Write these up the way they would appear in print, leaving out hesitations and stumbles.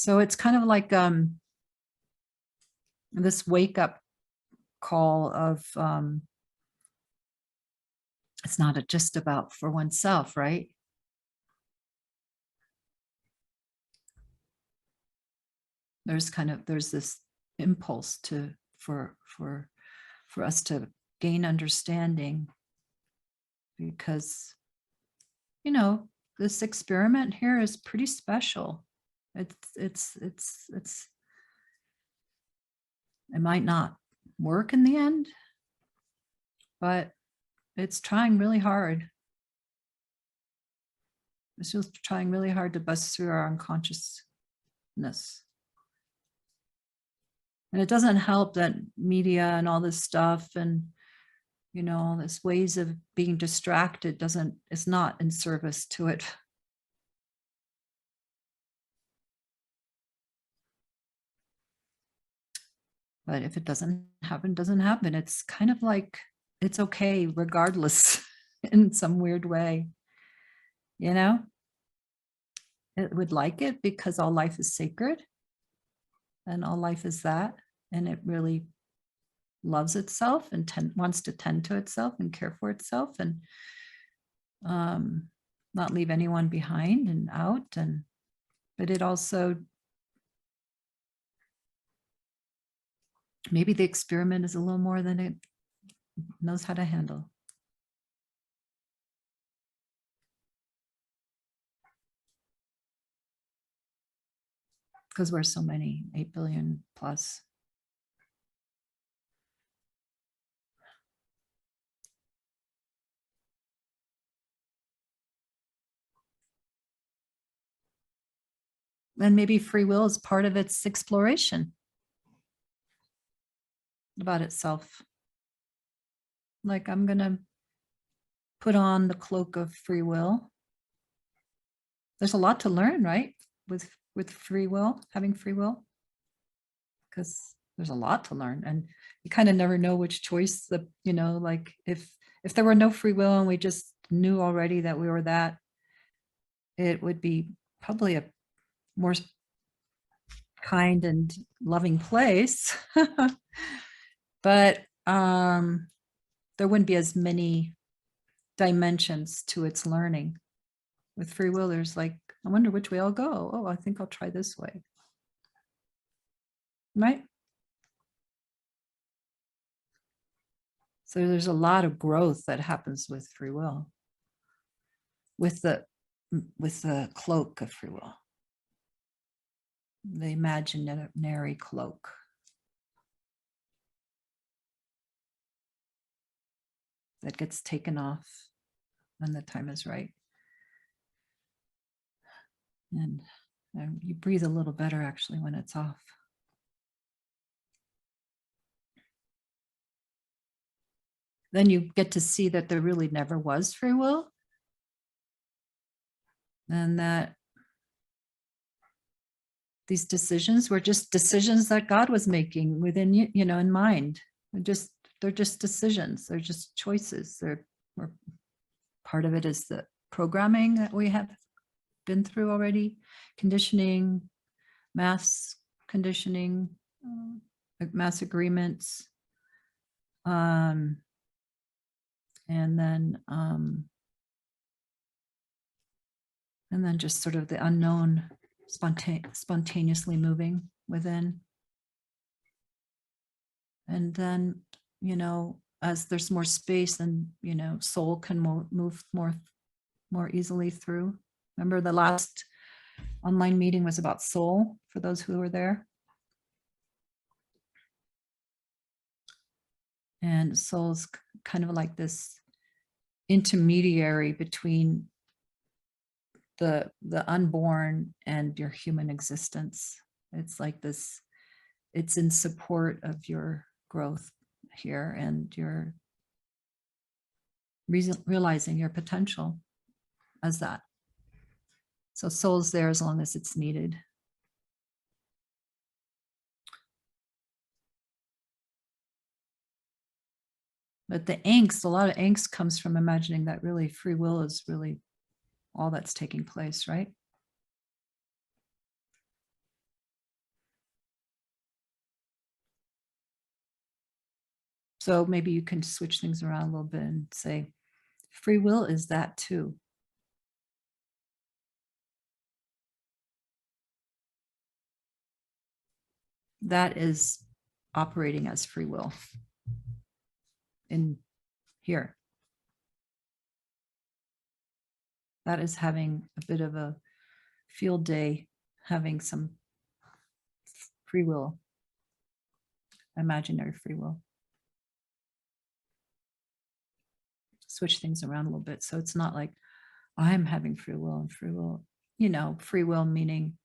So it's kind of like this wake up call of it's not just about for oneself, right? There's this impulse to for us to gain understanding, because this experiment here is pretty special. It's it might not work in the end, but it's trying really hard. It's just trying really hard to bust through our unconsciousness. And it doesn't help that media and all this stuff and this ways of being distracted it's not in service to it. But if it doesn't happen. It's kind of like it's okay regardless in some weird way. It would like it because all life is sacred and all life is that. And it really loves itself and wants to tend to itself and care for itself and not leave anyone behind and out. But it also, maybe the experiment is a little more than it knows how to handle. Because we're so many, 8 billion plus. And maybe free will is part of its exploration about itself. Like, I'm going to put on the cloak of free will. There's a lot to learn, right? With free will, having free will, because there's a lot to learn, and you kind of never know which choice like if there were no free will and we just knew already that we were that, it would be probably a more kind and loving place. But there wouldn't be as many dimensions to its learning. With free will, there's like, I wonder which way I'll go. Oh, I think I'll try this way. Right? So there's a lot of growth that happens with free will, with the cloak of free will, the imaginary cloak. That gets taken off when the time is right. And you breathe a little better actually when it's off. Then you get to see that there really never was free will. And that these decisions were just decisions that God was making within you, in mind. They're just decisions. They're just choices. Part of it is the programming that we have been through already, conditioning, mass conditioning, mass agreements, and then just sort of the unknown spontaneously moving within. And then, as there's more space, then, soul can move more easily through. Remember the last online meeting was about soul, for those who were there. And soul's kind of like this intermediary between the unborn and your human existence. It's like this, it's in support of your growth here and your realizing your potential as that. So soul's there as long as it's needed. But the angst, a lot of angst comes from imagining that really free will is really all that's taking place, right? So maybe you can switch things around a little bit and say, free will is that too. That is operating as free will in here. That is having a bit of a field day, having some free will, imaginary free will. Switch things around a little bit. So it's not like I'm having free will and free will, free will meaning,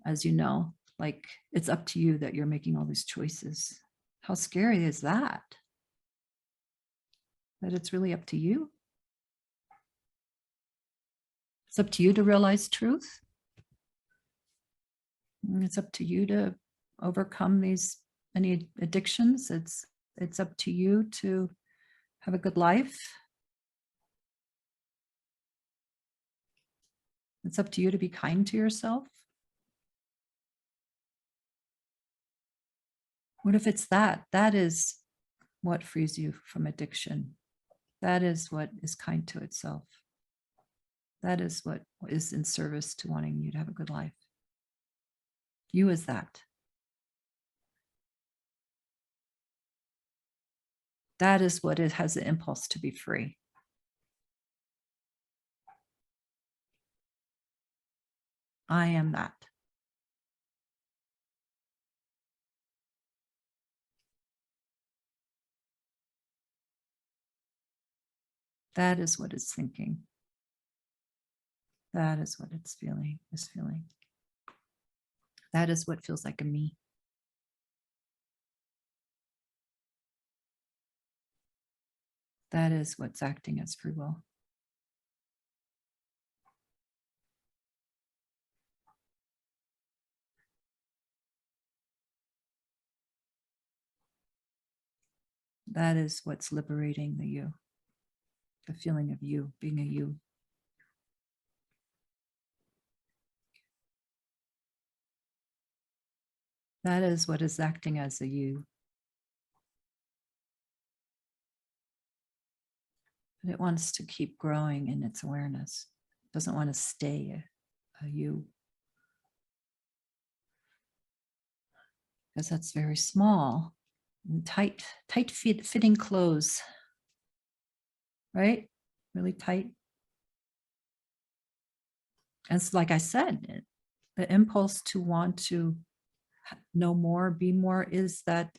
as you know, like it's up to you that you're making all these choices. How scary is that? That it's really up to you. It's up to you to realize truth. And it's up to you to overcome any addictions. It's up to you to have a good life. It's up to you to be kind to yourself. What if it's that? That is what frees you from addiction. That is what is kind to itself. That is what is in service to wanting you to have a good life. You is that. That is what it has the impulse to be free. I am that. That is what it's thinking. That is what it's feeling, is feeling. That is what feels like a me. That is what's acting as free will. That is what's liberating the you, the feeling of you, being a you. That is what is acting as a you. But it wants to keep growing in its awareness. It doesn't want to stay a you. Because that's very small and tight fitting clothes, right? Really tight. And it's like I said, the impulse to want to know more, be more is that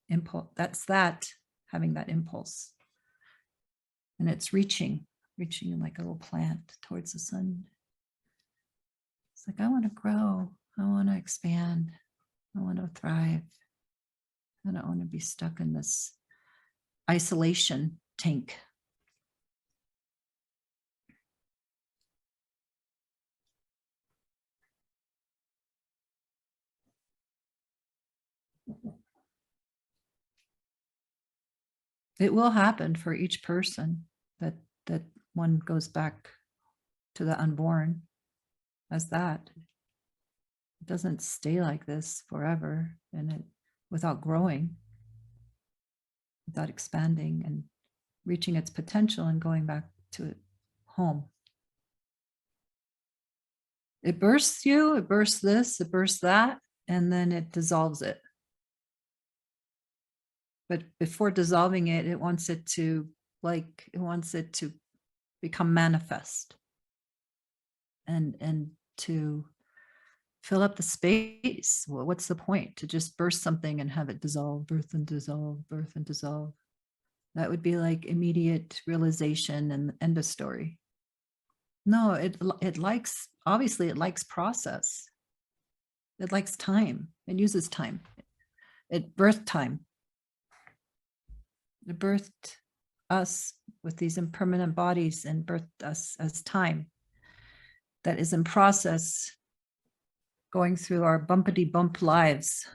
impulse. That's that, having that impulse. And it's reaching like a little plant towards the sun. It's like, I want to grow. I want to expand. I want to thrive. I don't want to be stuck in this isolation tank. It will happen for each person that one goes back to the unborn as that. It doesn't stay like this forever, and it without growing, without expanding and reaching its potential and going back to it home. It bursts you, it bursts this, it bursts that, and then it dissolves it. But before dissolving it, it wants it to become manifest and to fill up the space. Well, what's the point to just burst something and have it dissolve, birth and dissolve, birth and dissolve? That would be like immediate realization and end of story. No, it likes, obviously it likes process. It likes time. It uses time. It birthed time. It birthed us with these impermanent bodies and birthed us as time that is in process, going through our bumpity bump lives